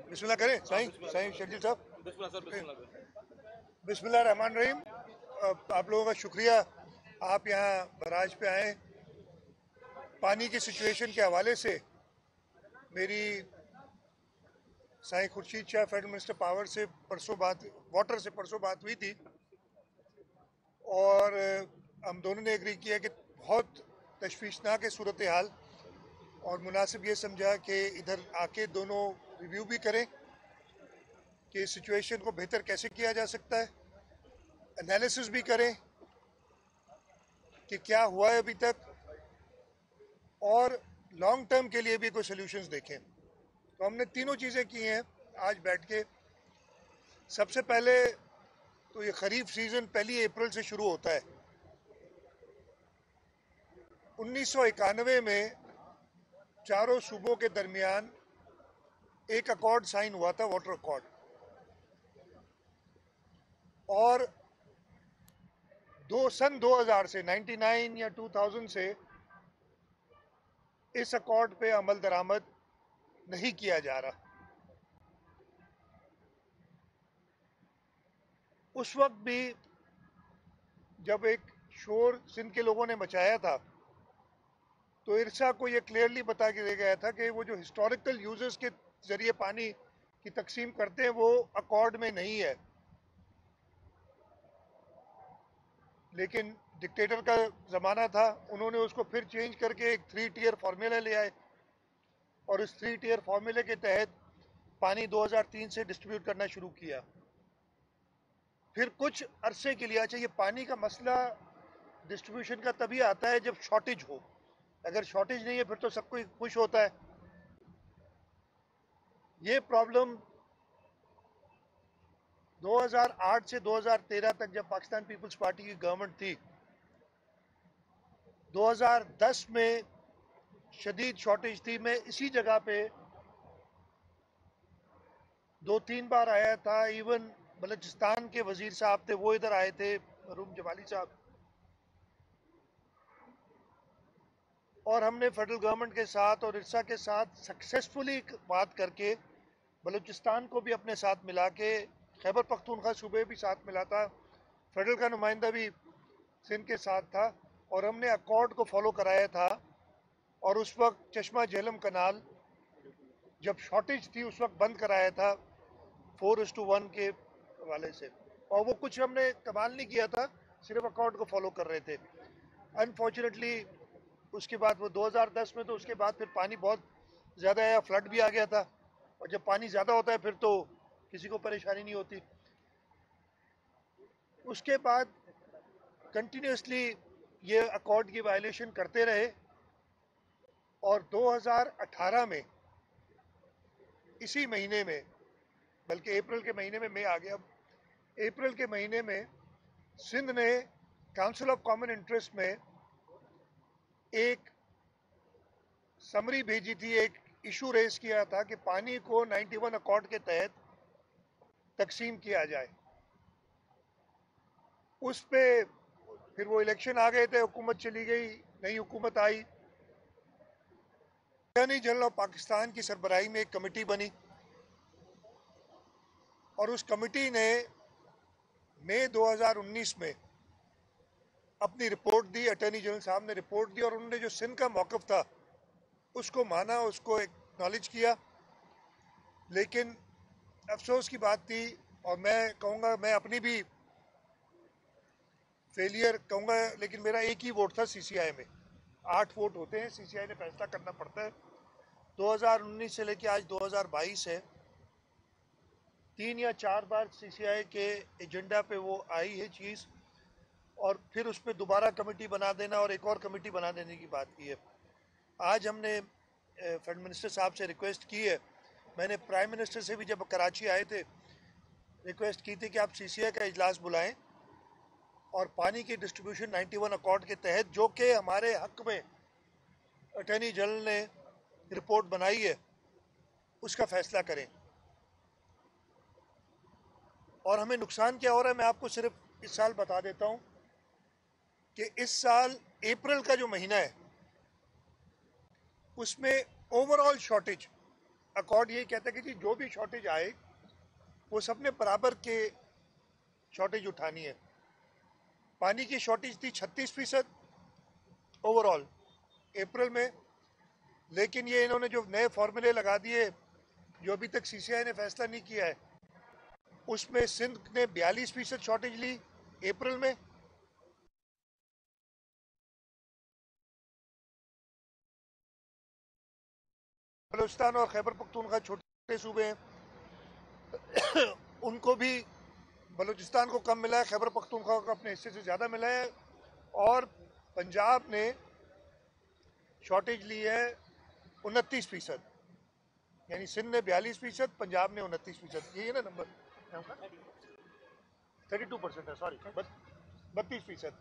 बिस्मिल्लाह करें साईं साईं शकील साहब। बिस्मिल्लाह रहमान रहीम। आप लोगों का शुक्रिया, आप यहाँ बराज पे आए। पानी की सिचुएशन के हवाले से मेरी साईं Khurshid Shah federal minister power से वाटर से परसों बात हुई थी और हम दोनों ने एग्री किया कि बहुत तशवीशनाक है सूरत हाल और मुनासिब ये समझा कि इधर आके दोनों रिव्यू भी करें कि इस सिचुएशन को बेहतर कैसे किया जा सकता है, एनालिसिस भी करें कि क्या हुआ है अभी तक और लॉन्ग टर्म के लिए भी कोई सोल्यूशंस देखें। तो हमने तीनों चीज़ें की हैं आज बैठ के। सबसे पहले तो ये खरीफ सीज़न 1 अप्रैल से शुरू होता है। 1991 में चारों सूबों के दरमियान एक अकॉर्ड साइन हुआ था, वाटर अकॉर्ड, और सन 2000 से 99 या 2000 से इस अकॉर्ड पे अमल दरामद नहीं किया जा रहा। उस वक्त भी जब एक शोर सिंध के लोगों ने मचाया था तो इरसा को ये क्लियरली बता के दिया गया था कि वो जो हिस्टोरिकल यूजर्स के जरिए पानी की तकसीम करते हैं वो अकॉर्ड में नहीं है। लेकिन डिक्टेटर का ज़माना था, उन्होंने उसको फिर चेंज करके एक 3 टियर फार्मूला ले आए और इस 3 टियर फार्मूले के तहत पानी 2003 से डिस्ट्रीब्यूट करना शुरू किया। फिर कुछ अरसे के लिए, अच्छा, ये पानी का मसला डिस्ट्रीब्यूशन का तभी आता है जब शॉर्टेज हो। अगर शॉर्टेज नहीं है फिर तो सब कोई खुश होता है। ये प्रॉब्लम 2008 से 2013 तक जब पाकिस्तान पीपल्स पार्टी की गवर्नमेंट थी, 2010 में शदीद शॉर्टेज थी। मैं इसी जगह पे 2-3 बार आया था। इवन बलूचिस्तान के वजीर साहब थे, वो इधर आए थे, मरूम जमाली साहब, और हमने फेडरल गवर्नमेंट के साथ और इरसा के साथ सक्सेसफुली बात करके बलूचिस्तान को भी अपने साथ मिला के, खैबर पख्तूनख्वा सूबे भी साथ मिला था, फेडरल का नुमाइंदा भी सिंध के साथ था, और हमने अकॉर्ड को फॉलो कराया था। और उस वक्त चश्मा झेलम कनाल जब शॉर्टेज थी उस वक्त बंद कराया था 4:1 के वाले से, और वो कुछ हमने कमाल नहीं किया था, सिर्फ अकॉर्ड को फॉलो कर रहे थे। अनफॉर्चुनेटली उसके बाद वो 2010 में, तो उसके बाद फिर पानी बहुत ज़्यादा आया, फ्लड भी आ गया था, और जब पानी ज़्यादा होता है फिर तो किसी को परेशानी नहीं होती। उसके बाद कंटिन्यूसली ये अकॉर्ड की वायलेशन करते रहे, और 2018 में इसी महीने में, बल्कि अप्रैल के महीने में, मैं आ गया, अप्रैल के महीने में सिंध ने काउंसिल ऑफ कॉमन इंटरेस्ट में एक समरी भेजी थी, एक इशू रेज किया था कि पानी को 91 अकॉर्ड के तहत तकसीम किया जाए। उस पे फिर वो इलेक्शन आ गए थे, हुकूमत चली गई, नई हुकूमत आई। अटॉर्नी जनरल ऑफ पाकिस्तान की सरबराही में एक कमेटी बनी और उस कमेटी ने मई 2019 में अपनी रिपोर्ट दी। अटॉर्नी जनरल साहब ने रिपोर्ट दी और उन्होंने जो सिंध का मौक़िफ़ था उसको माना, उसको एक्नॉलेज किया। लेकिन अफसोस की बात थी, और मैं कहूँगा, मैं अपनी भी फेलियर कहूँगा, लेकिन मेरा एक ही वोट था सीसीआई में। 8 वोट होते हैं, सीसीआई ने फैसला करना पड़ता है। 2019 से लेके आज 2022 है, 3 या 4 बार सीसीआई के एजेंडा पे वो आई है चीज़, और फिर उस पर दोबारा कमेटी बना देना और एक और कमेटी बना देने की बात की है। आज हमने फेडरल मिनिस्टर साहब से रिक्वेस्ट की है, मैंने प्राइम मिनिस्टर से भी जब कराची आए थे रिक्वेस्ट की थी कि आप सीसीआई का इजलास बुलाएं और पानी की डिस्ट्रीब्यूशन 91 अकॉर्ड के तहत, जो कि हमारे हक में अटॉर्नी जनरल ने रिपोर्ट बनाई है, उसका फैसला करें। और हमें नुकसान क्या हो रहा है मैं आपको सिर्फ इस साल बता देता हूँ। कि इस साल अप्रैल का जो महीना है उसमें ओवरऑल शॉर्टेज अकॉर्ड ये कहता है कि जी जो भी शॉर्टेज आए वो सबने बराबर के शॉर्टेज उठानी है। पानी की शॉर्टेज थी 36% ओवरऑल अप्रैल में, लेकिन ये इन्होंने जो नए फॉर्मूले लगा दिए जो अभी तक सीसीआई ने फैसला नहीं किया है, उसमें सिंध ने 42% शॉर्टेज ली अप्रैल में, बलूचिस्तान और खैबर पख्तूनख्वा छोटे सूबे हैं उनको भी, बलूचिस्तान को कम मिला है, खैबर पख्तूनख्वा को अपने हिस्से से ज़्यादा मिला है, और पंजाब ने शॉर्टेज ली है 29%, यानी सिंध ने 42%, पंजाब ने 29%, यही है ना नंबर, 32% है, सॉरी 32%।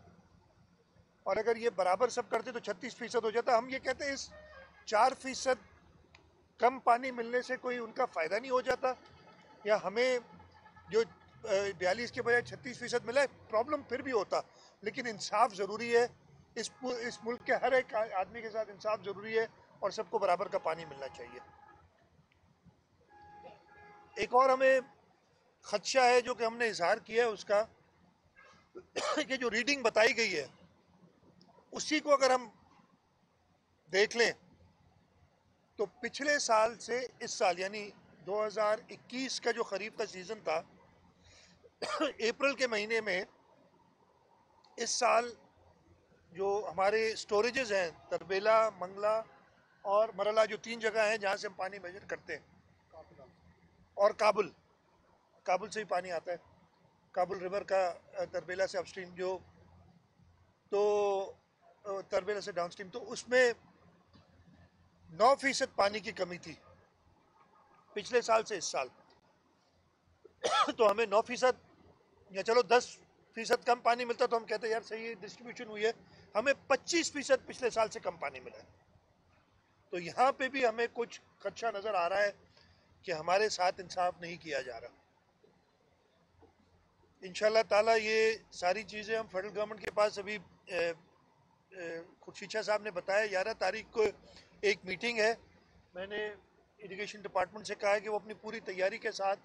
और अगर ये बराबर सब करते तो 36% हो जाता। हम ये कहते हैं इस 4% कम पानी मिलने से कोई उनका फ़ायदा नहीं हो जाता, या हमें जो 42 के बजाय 36% मिला है, प्रॉब्लम फिर भी होता, लेकिन इंसाफ ज़रूरी है। इस मुल्क के हर एक आदमी के साथ इंसाफ ज़रूरी है और सबको बराबर का पानी मिलना चाहिए। एक और हमें खदशा है जो कि हमने इजहार किया है उसका कि जो रीडिंग बताई गई है उसी को अगर हम देख लें तो पिछले साल से इस साल यानी 2021 का जो खरीफ का सीज़न था अप्रैल के महीने में, इस साल जो हमारे स्टोरेजेस हैं तरबेला, मंगला और मरला, जो 3 जगह हैं जहाँ से हम पानी मेजर करते हैं, और काबुल से ही पानी आता है, काबुल रिवर का तरबेला से अपस्ट्रीम जो, तो तरबेला से डाउनस्ट्रीम, तो उसमें 9% पानी की कमी थी पिछले साल से इस साल तो हमें 9% या चलो 10% कम पानी मिलता तो हम कहते यार सही डिस्ट्रीब्यूशन हुई है। हमें 25% पिछले साल से कम पानी मिला है, तो यहाँ पे भी हमें कुछ खदशा नज़र आ रहा है कि हमारे साथ इंसाफ नहीं किया जा रहा। इंशाल्लाह ताला ये सारी चीज़ें हम फेडरल गवर्नमेंट के पास अभी खुर्शीद शाह साहब ने बताया 11 तारीख को एक मीटिंग है। मैंने इरिगेशन डिपार्टमेंट से कहा है कि वो अपनी पूरी तैयारी के साथ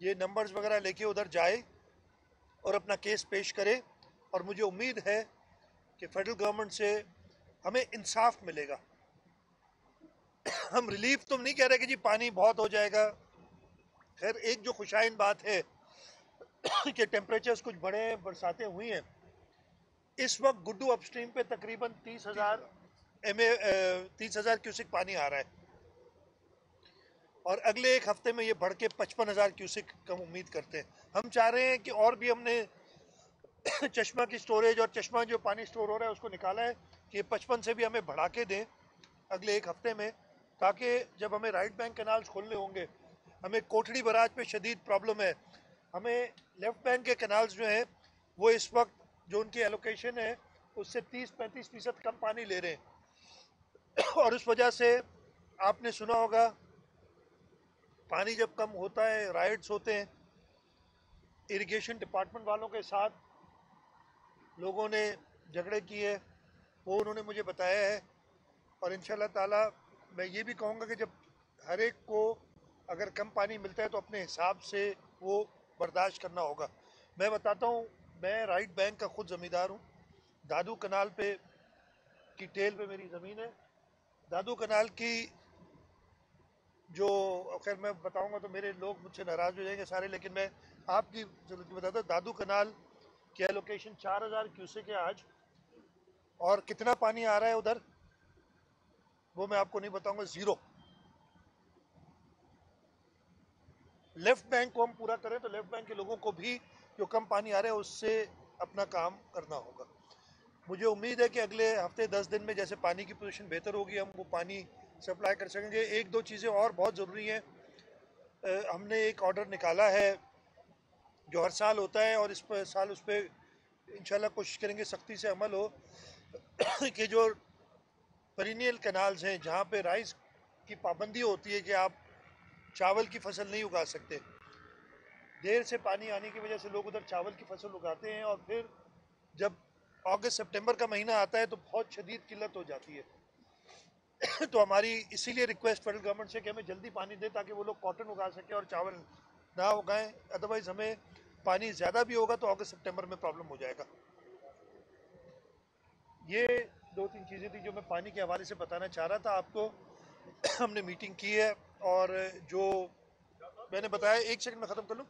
ये नंबर्स वगैरह लेके उधर जाए और अपना केस पेश करे, और मुझे उम्मीद है कि फेडरल गवर्नमेंट से हमें इंसाफ मिलेगा। हम रिलीफ तो नहीं कह रहे कि जी पानी बहुत हो जाएगा। खैर एक जो खुशाइन बात है कि टेम्परेचर्स कुछ बड़े बरसातें हुई हैं, इस वक्त गुड्डू अपस्ट्रीम पे तकरीबन 30,000 क्यूसिक पानी आ रहा है, और अगले एक हफ्ते में ये बढ़ के 55,000 क्यूसिक कम उम्मीद करते हैं। हम चाह रहे हैं कि और भी हमने चश्मा की स्टोरेज और चश्मा जो पानी स्टोर हो रहा है उसको निकाला है कि ये 55 से भी हमें बढ़ा के दें अगले एक हफ्ते में, ताकि जब हमें राइट बैंक कैनाल्स खोलने होंगे, हमें कोठड़ी बराज पे शदीद प्रॉब्लम है, हमें लेफ्ट बैंक के कैनाल्स जो हैं वो इस वक्त जो उनकी एलोकेशन है उससे 30-35% कम पानी ले रहे हैं और उस वजह से आपने सुना होगा पानी जब कम होता है राइट्स होते हैं। इरिगेशन डिपार्टमेंट वालों के साथ लोगों ने झगड़े किए, वो उन्होंने मुझे बताया है, और इंशाल्लाह ताला मैं ये भी कहूँगा कि जब हर एक को अगर कम पानी मिलता है तो अपने हिसाब से वो बर्दाश्त करना होगा। मैं बताता हूँ, मैं राइट बैंक का खुद ज़मींदार हूँ। दादू कनाल पे की टेल पे मेरी ज़मीन है। दादू कनाल की जो, खैर मैं बताऊंगा तो मेरे लोग मुझसे नाराज़ हो जाएंगे सारे, लेकिन मैं आपकी जरूरत की बताता हूँ। दादू कनाल की एलोकेशन 4,000 क्यूसेक है आज, और कितना पानी आ रहा है उधर वो मैं आपको नहीं बताऊंगा, ज़ीरो। लेफ्ट बैंक को हम पूरा करें तो लेफ्ट बैंक के लोगों को भी जो कम पानी आ रहा है उससे अपना काम करना होगा। मुझे उम्मीद है कि अगले हफ्ते 10 दिन में जैसे पानी की पोजीशन बेहतर होगी हम वो पानी सप्लाई कर सकेंगे। एक दो चीज़ें और बहुत ज़रूरी हैं। हमने एक ऑर्डर निकाला है जो हर साल होता है, और इस पर साल उस पर इंशाल्लाह कोशिश करेंगे सख्ती से अमल हो कि जो पेरिनियल कैनाल्स हैं जहाँ पे राइस की पाबंदी होती है कि आप चावल की फसल नहीं उगा सकते, देर से पानी आने की वजह से लोग उधर चावल की फसल उगाते हैं, और फिर जब अगस्त सितंबर का महीना आता है तो बहुत शदीद किल्लत हो जाती है। तो हमारी इसीलिए रिक्वेस्ट फेडरल गवर्नमेंट से कि हमें जल्दी पानी दे ताकि वो लोग कॉटन उगा सके और चावल ना उगाएं, अदरवाइज हमें पानी ज़्यादा भी होगा तो अगस्त सितंबर में प्रॉब्लम हो जाएगा। ये दो तीन चीज़ें थी जो मैं पानी के हवाले से बताना चाह रहा था आपको। हमने मीटिंग की है और जो मैंने बताया, एक सेकंड में ख़त्म कर लूँ।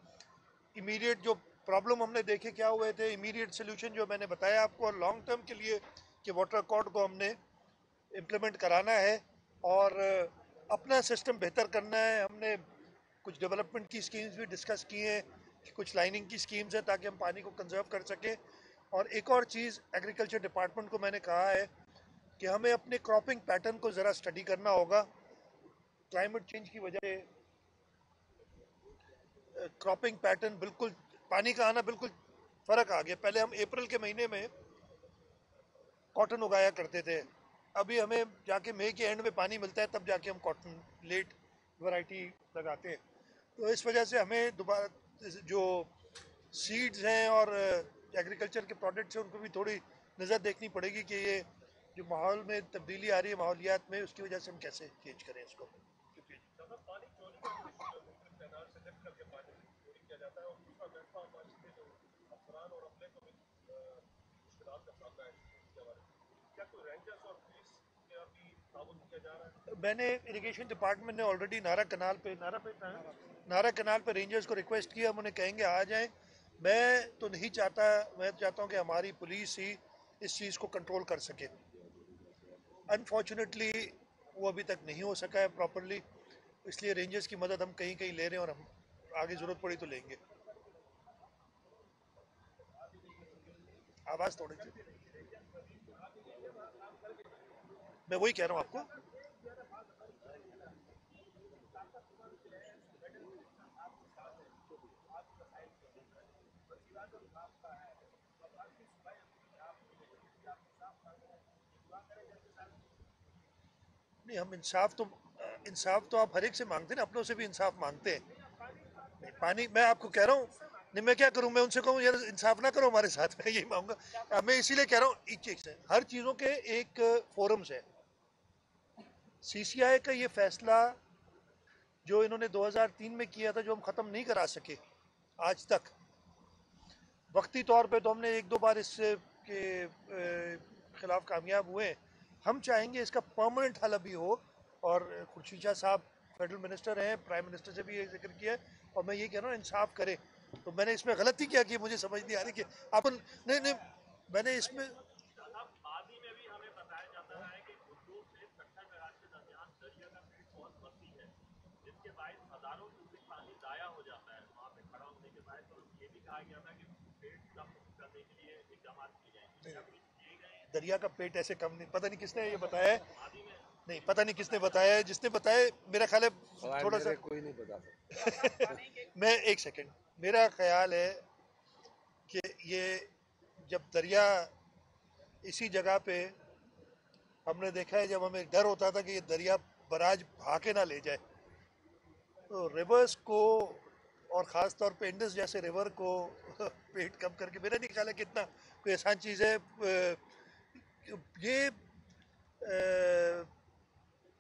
इमीडिएट जो प्रॉब्लम हमने देखे क्या हुए थे, इमीडिएट सोल्यूशन जो मैंने बताया आपको, और लॉन्ग टर्म के लिए कि वाटर अकॉर्ड को हमने इम्प्लीमेंट कराना है और अपना सिस्टम बेहतर करना है। हमने कुछ डेवलपमेंट की स्कीम्स भी डिस्कस की हैं, कुछ लाइनिंग की स्कीम्स हैं ताकि हम पानी को कंजर्व कर सकें। और एक और चीज़ एग्रीकल्चर डिपार्टमेंट को मैंने कहा है कि हमें अपने क्रॉपिंग पैटर्न को ज़रा स्टडी करना होगा। क्लाइमेट चेंज की वजह से क्रॉपिंग पैटर्न बिल्कुल, पानी का आना बिल्कुल फ़र्क आ गया। पहले हम अप्रैल के महीने में कॉटन उगाया करते थे, अभी हमें जाके मई के एंड में पानी मिलता है तब जाके हम कॉटन लेट वैरायटी लगाते हैं। तो इस वजह से हमें दोबारा जो सीड्स हैं और एग्रीकल्चर के प्रोडक्ट्स हैं उनको भी थोड़ी नज़र देखनी पड़ेगी कि ये जो माहौल में तब्दीली आ रही है माहौलियात में, उसकी वजह से हम कैसे चेंज करें इसको। मैंने इरिगेशन डिपार्टमेंट ने ऑलरेडी नारा कनाल पे रेंजर्स को रिक्वेस्ट किया, हम उन्हें कहेंगे आ जाएं। मैं तो नहीं चाहता, मैं चाहता हूं कि हमारी पुलिस ही इस चीज़ को कंट्रोल कर सके। अनफॉर्चुनेटली वो अभी तक नहीं हो सका है प्रॉपरली, इसलिए रेंजर्स की मदद हम कहीं कहीं ले रहे हैं और हम आगे ज़रूरत पड़ी तो लेंगे। आवाज़ थोड़ी सी, मैं वही कह रहा हूँ आपको। नहीं, हम इंसाफ तो आप हर एक से मांगते हैं ना, अपनों से भी इंसाफ मांगते हैं। नहीं, पानी मैं आपको कह रहा हूँ, नहीं मैं क्या करूँ, मैं उनसे कहूँ यार इंसाफ ना करो हमारे साथ, मैं यही मांगूंगा। मैं इसीलिए कह रहा हूँ एक चीज है, हर चीज़ों के एक फोरम्स है। सीसीआई का ये फैसला जो इन्होंने 2003 में किया था, जो हम ख़त्म नहीं करा सके आज तक, वक्ती तौर पे तो हमने एक दो बार इससे के खिलाफ कामयाब हुए। हम चाहेंगे इसका परमानेंट हल अभी हो। और खुर्शीद शाह साहब फेडरल मिनिस्टर हैं, प्राइम मिनिस्टर से भी ये जिक्र किया है, और मैं ये कह रहा हूँ इंसाफ करें। तो मैंने इसमें गलती क्या की मुझे समझ नहीं आ रही कि आप नहीं नहीं, मैंने इसमें दरिया का पेट ऐसे कम नहीं, पता नहीं किसने ये बताया है, नहीं पता नहीं किसने बताया है, जिसने बताया मेरा ख्याल है थोड़ा सा कोई नहीं बता मैं एक सेकंड, मेरा ख्याल है कि ये जब दरिया इसी जगह पे हमने देखा है, जब हमें डर होता था कि ये दरिया बराज बहा के ना ले जाए, तो रिवर्स को और ख़ास तौर पे इंडस जैसे रिवर को पेट कम करके, मेरा नहीं ख्याल है कितना कोई आसान चीज़ है। ये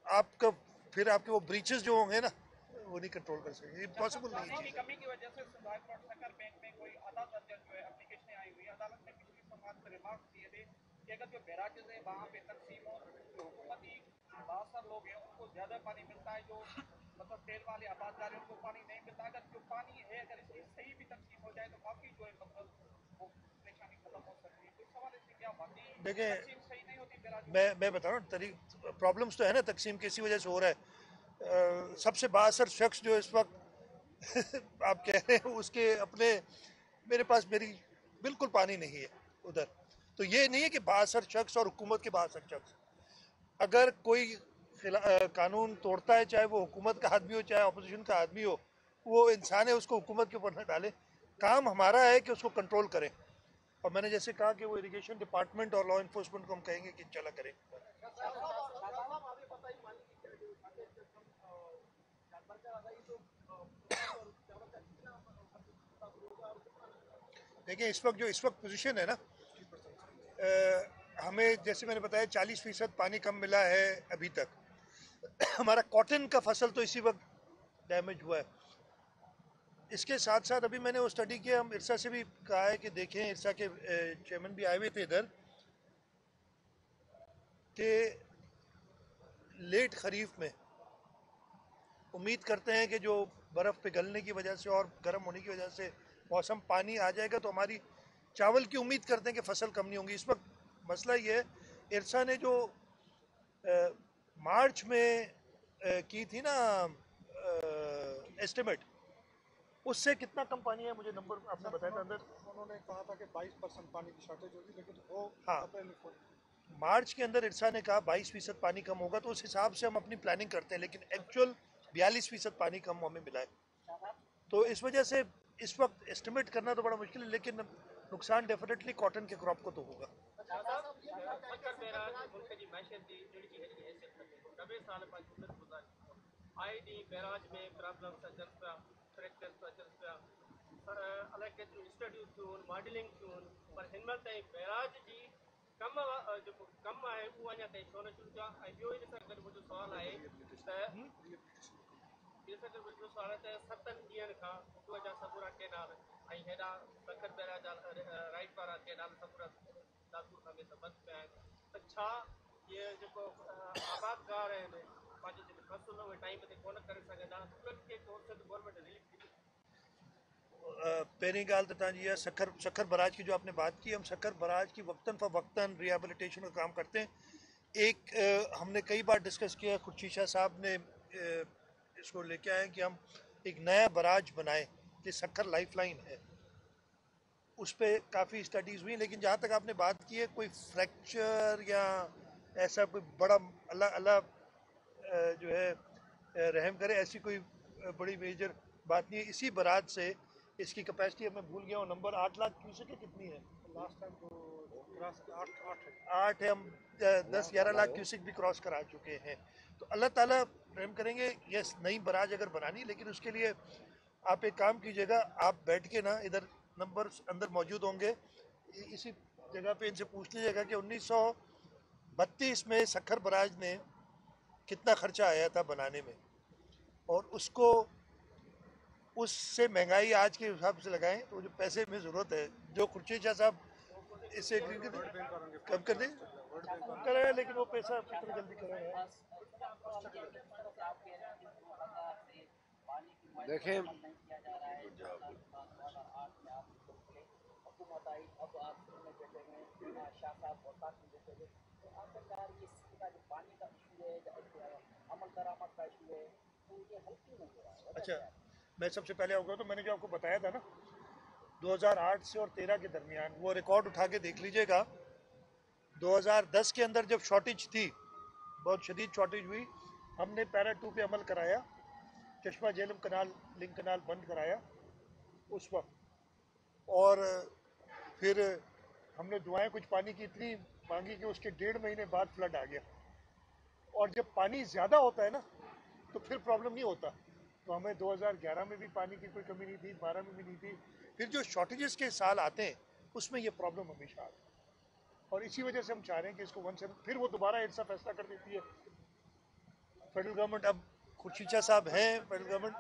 आपका फिर आपके वो ब्रीचेस जो होंगे ना वो नहीं कंट्रोल कर सकेंगे, इम्पॉसिबल नहीं है चीज़। कमी की वजह से सुधार बैंक में कोई अदालत जो है एप्लीकेशन आई हुई है, अदालत ने पिछली समाज में रिमार्क दिए थे कि अगर जो बैराजेस है वहाँ पे तकसीम हो, जो हुकूमती बासर लोग हैं उनको ज़्यादा पानी मिलता है, जो मतलब तेल वाले आबाददार उनको पानी नहीं मिलता। अगर जो पानी है अगर इसकी सही भी तकसीम हो जाए तो काफ़ी जो है मतलब वो परेशानी खत्म हो सकती है। तो इस हवाले से क्या वाकई देखिए, तकसीम सही नहीं होती बैराज? मैं बता रहा हूँ, प्रॉब्लम्स तो है ना तकसीम की, इसी वजह से हो रहा है। सबसे बासर शख्स जो इस वक्त आप कह रहे हैं उसके अपने, मेरे पास मेरी बिल्कुल पानी नहीं है उधर। तो ये नहीं है कि बासर शख्स और हुकूमत के बासर शख्स, अगर कोई कानून तोड़ता है, चाहे वो हुकूमत का आदमी हो चाहे अपोजिशन का आदमी हो, वो इंसान है, उसको हुकूमत के ऊपर न डाले। काम हमारा है कि उसको कंट्रोल करें। और मैंने जैसे कहा कि वो इरिगेशन डिपार्टमेंट और लॉ इन्फोर्समेंट को हम कहेंगे कि चला करें। देखिए इस वक्त पोजीशन है ना, हमें जैसे मैंने बताया 40% पानी कम मिला है अभी तक। हमारा कॉटन का फसल तो इसी वक्त डैमेज हुआ है। इसके साथ साथ अभी मैंने वो स्टडी किया, हम इरसा से भी कहा है कि देखें, इरसा के चेयरमैन भी आए हुए थे इधर, कि लेट खरीफ में उम्मीद करते हैं कि जो बर्फ़ पिघलने की वजह से और गर्म होने की वजह से मौसम पानी आ जाएगा तो हमारी चावल की उम्मीद करते हैं कि फसल कम नहीं होगी। इस वक्त मसला ये है, इरसा ने जो मार्च में की थी ना एस्टिमेट, उससे कितना कम पानी है, मुझे नंबर आपने बताया था अंदर। उन्होंने कहा था कि 22% पानी की शॉर्टेज होगी, लेकिन वो हाँ, अप्रैल में मार्च के अंदर इरसा ने कहा 22% पानी कम होगा, तो उस हिसाब से हम अपनी प्लानिंग करते हैं, लेकिन एक्चुअल 42% पानी कम हमें मिला है। तो इस वजह से इस वक्त एस्टिमेट करना तो बड़ा मुश्किल है, लेकिन नुकसान डेफिनेटली कॉटन के क्रॉप को तो होगा। कम जेको कम आहे उहो अञा ताईं छो न शुरू थियो आहे। ऐं ॿियो इन सां गॾु मुंहिंजो सुवालु आहे त इन सां गॾु मुंहिंजो सुवालु आहे त 7 ॾींहंनि खां उहा जा सबूरा केनाल ऐं हेॾा सखर बैरा जा राइट वारा केनाल सबूरा लातूर खां बंदि पिया आहिनि, त छा इहे जेको आबादगार आहिनि पंहिंजो जेको फसल उहे टाइम ते कोन करे सघंदा, उन्हनि खे कोन से गवर्नमेंट रिलीफ ॾींदी? पहिरीं ॻाल्हि त तव्हांजी इहा शक्कर बराज की जो आपने बात की, हम शक्कर बराज की वक्तन फ़वक्तन रिहेबिलिटेशन का काम करते हैं। एक हमने कई बार डिस्कस किया, खुर्शीशा साहब ने इसको लेके आए कि हम एक नया बराज बनाएं, कि शक्कर लाइफलाइन है, उस पर काफ़ी स्टडीज़ हुई, लेकिन जहाँ तक आपने बात की है कोई फ्रैक्चर या ऐसा कोई बड़ा अल्लाह अल्लाह जो है रहम करे, ऐसी कोई बड़ी मेजर बात नहीं है। इसी बराज से इसकी कैपेसिटी मैं भूल गया हूँ नंबर, 8 लाख क्यूसेक है कितनी है लास्ट टाइम तो 8 है, हम 10-11 लाख क्यूसेक भी क्रॉस करा चुके हैं। तो अल्लाह ताला रहम करेंगे। यस, नई बराज अगर बनानी, लेकिन उसके लिए आप एक काम कीजिएगा, आप बैठ के ना, इधर नंबर अंदर मौजूद होंगे, इसी जगह पे इनसे पूछ लीजिएगा कि 1932 में शक्कर बराज ने कितना खर्चा आया था बनाने में, और उसको उससे महंगाई आज के हिसाब से लगाएं तो जो पैसे में ज़रूरत है, जो खुर्शीद साहब इससे कम कर दें कराया, लेकिन वो पैसा कितना जल्दी कराया। देखें, अच्छा, मैं सबसे पहले होगा तो मैंने जो आपको बताया था ना 2008 से और 13 के दरमियान, वो रिकॉर्ड उठा के देख लीजिएगा। 2010 के अंदर जब शॉर्टेज थी, बहुत शदीद शॉर्टेज हुई, हमने पैरा 2 पे अमल कराया, चश्मा झेलम कनाल लिंक कनाल बंद कराया उस वक्त, और फिर हमने दुआएं कुछ पानी की इतनी मांगी कि उसके 1.5 महीने बाद फ्लड आ गया। और जब पानी ज़्यादा होता है ना तो फिर प्रॉब्लम नहीं होता। तो हमें 2011 में भी पानी की कोई कमी नहीं थी, 12 में भी नहीं थी। फिर जो शॉर्टेजेस के साल आते हैं उसमें ये प्रॉब्लम हमेशा आती है, और इसी वजह से हम चाह रहे हैं कि इसको 1-7 फिर वो दोबारा ऐसा फैसला कर देती है फेडरल गवर्नमेंट। अब खुर्शीद साहब हैं फेडरल गवर्नमेंट,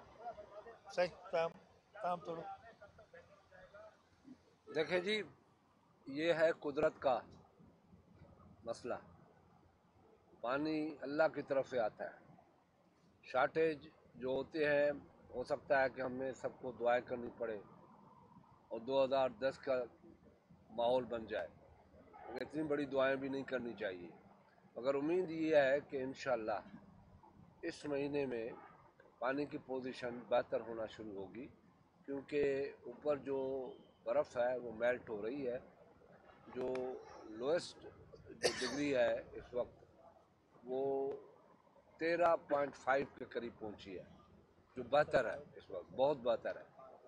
सही काम तोड़ो। देखें जी, ये है कुदरत का मसला। पानी अल्लाह की तरफ से आता है। शॉर्टेज जो होते हैं, हो सकता है कि हमें सबको दुआएं करनी पड़े और 2010 का माहौल बन जाए, मगर इतनी बड़ी दुआएं भी नहीं करनी चाहिए। मगर उम्मीद ये है कि इंशाअल्लाह इस महीने में पानी की पोजीशन बेहतर होना शुरू होगी, क्योंकि ऊपर जो बर्फ़ है वो मेल्ट हो रही है। जो लोएस्ट जो डिग्री है इस वक्त वो 13.5 के करीब पहुंची है, जो बेहतर है, इस वक्त बहुत बेहतर है,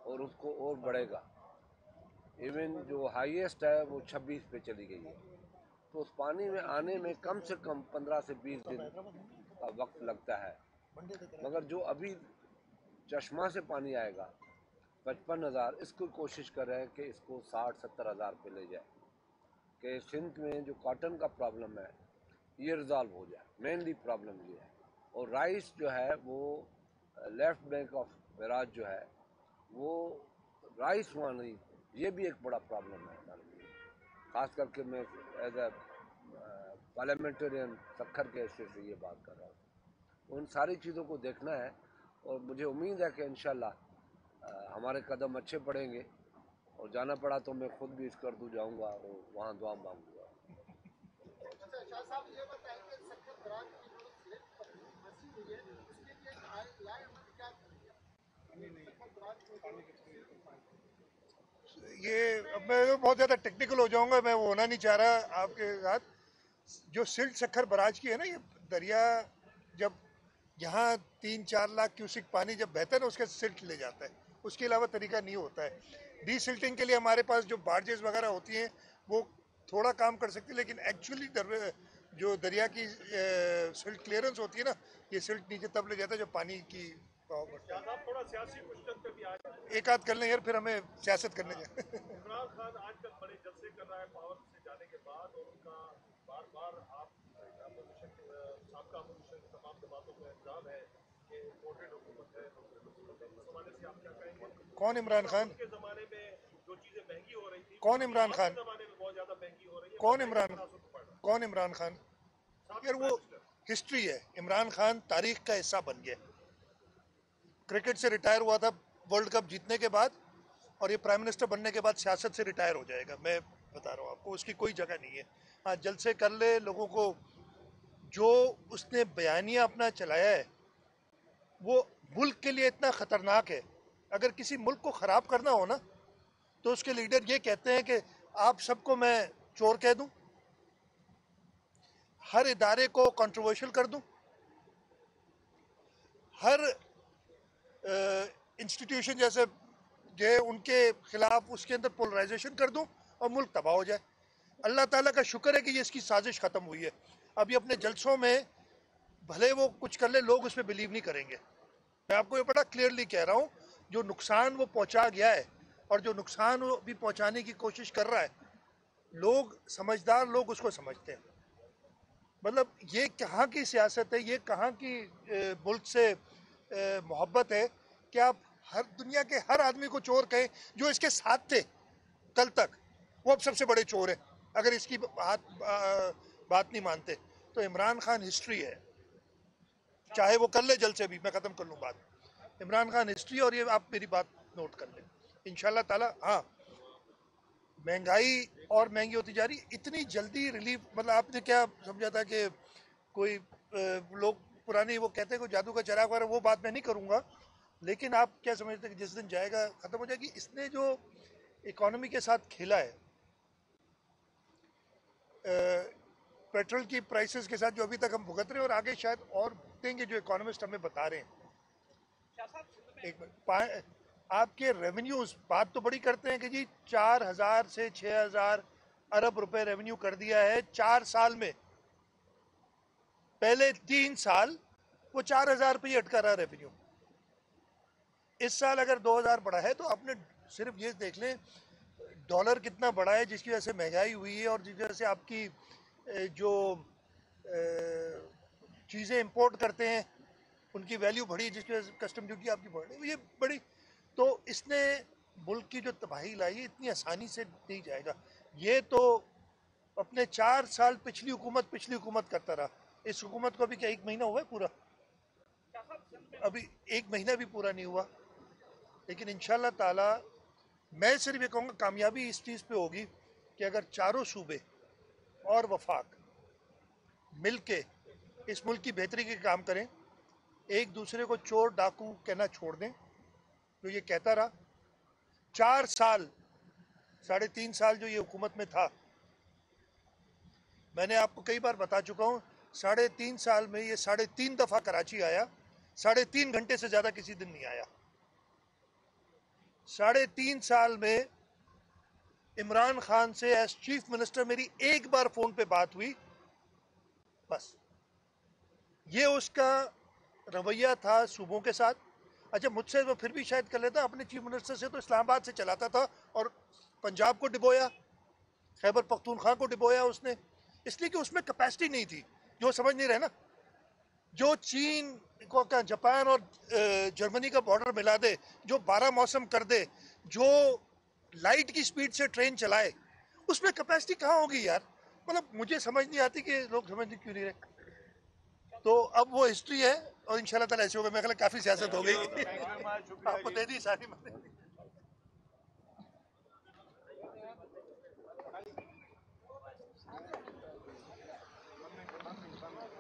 और उसको और बढ़ेगा। इवन जो हाईएस्ट है वो 26 पे चली गई है। तो उस पानी में आने में कम से कम 15 से 20 दिन का वक्त लगता है। मगर जो अभी चश्मा से पानी आएगा 55,000, इसको कोशिश कर रहे हैं कि इसको 60-70 हज़ार पे ले जाए, कि सिंध में जो कॉटन का प्रॉब्लम है ये रिजॉल्व हो जाए, मेनली प्रॉब्लम ये है। और राइस जो है वो लेफ्ट बैंक ऑफ बराज जो है वो राइस हुआ नहीं, ये भी एक बड़ा प्रॉब्लम है हमारे लिए। ख़ास करके मैं एज ए पार्लियामेंटेरियन सक्खर के हिस्से से ये बात कर रहा हूँ। उन सारी चीज़ों को देखना है और मुझे उम्मीद है कि इंशाल्लाह हमारे कदम अच्छे पड़ेंगे और जाना पड़ा तो मैं खुद भी इस कर जाऊँगा और वहाँ दुआ मांगूँगा। ये अब मैं तो बहुत ज़्यादा टेक्निकल हो जाऊंगा, मैं वो होना नहीं चाह रहा आपके साथ। जो सिल्ट सखर बराज की है ना, ये दरिया जब यहाँ 3-4 लाख क्यूसिक पानी जब बहता है ना उसके सिल्ट ले जाता है, उसके अलावा तरीका नहीं होता है। डीसिल्टिंग के लिए हमारे पास जो बार्जेस वगैरह होती हैं वो थोड़ा काम कर सकती है, लेकिन एक्चुअली जो दरिया की सिल्ट क्लियरेंस होती है ना, ये सिल्ट नीचे तब ले जाता है जब पानी की बहाव बढ़ता है। थोड़ा सियासी क्वेश्चन पे भी आ जाए। एक आध कर लें यार, फिर हमें सियासत करने जाए। इमरान खान आजकल बड़े जलसे कर रहा है पावर से जाने के बाद, और उनका बार बार साबका अपोजिशन की तमाम बातों में इल्जाम है कि वोटेड हुकूमत है। इस हवाले से आप क्या कहेंगे? कौन इमरान खान? के जमाने में जो चीजें महंगी हो रही थी, कौन इमरान खान? जमाने में बहुत ज्यादा महंगी हो रही है। कौन इमरान खान? यार वो हिस्ट्री है। इमरान खान तारीख का हिस्सा बन गया। क्रिकेट से रिटायर हुआ था वर्ल्ड कप जीतने के बाद, और ये प्राइम मिनिस्टर बनने के बाद सियासत से रिटायर हो जाएगा। मैं बता रहा हूँ आपको, उसकी कोई जगह नहीं है। हाँ, जल्द से कर ले लोगों को। जो उसने बयानिया अपना चलाया है वो मुल्क के लिए इतना ख़तरनाक है। अगर किसी मुल्क को ख़राब करना हो ना, तो उसके लीडर ये कहते हैं कि आप सबको मैं चोर कह दूं, हर इदारे को कंट्रोवर्शियल कर दूं, हर इंस्टीट्यूशन जैसे जो उनके खिलाफ उसके अंदर पोलराइजेशन कर दूं और मुल्क तबाह हो जाए। अल्लाह ताला का शुक्र है कि ये इसकी साजिश ख़त्म हुई है। अभी अपने जलसों में भले वो कुछ कर ले, लोग उस पर बिलीव नहीं करेंगे। मैं आपको ये बड़ा क्लियरली कह रहा हूँ, जो नुकसान वो पहुँचा गया है और जो नुकसान वो भी पहुँचाने की कोशिश कर रहा है, लोग समझदार लोग उसको समझते हैं। मतलब ये कहाँ की सियासत है, ये कहाँ की मुल्क से मोहब्बत है कि आप हर दुनिया के हर आदमी को चोर कहें। जो इसके साथ थे कल तक, वो अब सबसे बड़े चोर हैं अगर इसकी बात नहीं मानते। तो इमरान खान हिस्ट्री है, चाहे वो कर ले जल्द से भी। मैं ख़त्म कर लूँ बात। इमरान खान हिस्ट्री, और ये आप मेरी बात नोट कर लें इंशाल्लाह ताला। हाँ, महंगाई और महंगी होती जा रही, इतनी जल्दी रिलीफ। मतलब आपने क्या समझा था कि कोई लोग पुरानी वो कहते हैं कोई जादू का चिराग वगैरह, वो बात मैं नहीं करूँगा। लेकिन आप क्या समझते हैं कि जिस दिन जाएगा ख़त्म हो जाएगी? इसने जो इकोनॉमी के साथ खेला है, पेट्रोल की प्राइसेस के साथ जो अभी तक हम भुगत रहे हैं और आगे शायद और भुगतेंगे, जो इकोनॉमिस्ट हमें बता रहे हैं। एक आपके रेवेन्यूज बात तो बड़ी करते हैं कि जी 4,000 से 6,000 अरब रुपए रेवेन्यू कर दिया है 4 साल में। पहले 3 साल वो 4,000 रुपये अटका रहा रेवेन्यू। इस साल अगर 2,000 बढ़ा है तो आपने सिर्फ ये देख लें डॉलर कितना बढ़ा है, जिसकी वजह से महंगाई हुई है और जिसकी वजह से आपकी जो चीज़ें इंपोर्ट करते हैं उनकी वैल्यू बढ़ी, जिसकी वजह से कस्टम ड्यूटी आपकी बढ़ रही है, ये बड़ी। तो इसने मुल्क की जो तबाही लाई है इतनी आसानी से नहीं जाएगा। ये तो अपने 4 साल पिछली हुकूमत करता रहा। इस हुकूमत को अभी क्या 1 महीना हुआ है पूरा? अभी 1 महीना भी पूरा नहीं हुआ। लेकिन इंशाल्लाह ताला मैं सिर्फ ये कहूँगा, कामयाबी इस चीज़ पे होगी कि अगर चारों सूबे और वफाक मिल के इस मुल्क की बेहतरी के काम करें, एक दूसरे को चोर डाकू कहना छोड़ दें। जो ये कहता रहा 4 साल 3.5 साल जो ये हुकूमत में था, मैंने आपको कई बार बता चुका हूँ, 3.5 साल में ये 3.5 दफ़ा कराची आया, 3.5 घंटे से ज़्यादा किसी दिन नहीं आया। 3.5 साल में इमरान खान से एज चीफ मिनिस्टर मेरी एक बार फ़ोन पे बात हुई, बस। ये उसका रवैया था सूबों के साथ। अच्छा, मुझसे वो फिर भी शायद कर लेता, अपने चीफ मिनिस्टर से तो इस्लामाबाद से चलाता था और पंजाब को डिबोया। खैबर पख्तूनख्वा को डिबोया उसने, इसलिए कि उसमें कैपेसिटी नहीं थी। जो समझ नहीं रहे ना, जो चीन को क्या जापान और जर्मनी का बॉर्डर मिला दे, जो 12 मौसम कर दे, जो लाइट की स्पीड से ट्रेन चलाए, उसमें कैपेसिटी कहाँ होगी यार। मतलब मुझे समझ नहीं आती कि लोग समझ क्यों नहीं रहे। तो अब वो हिस्ट्री है और इंशाल्लाह ताला ऐसे होगा। मेरे ख्याल काफी सियासत हो गई, आपको दे दी सारी।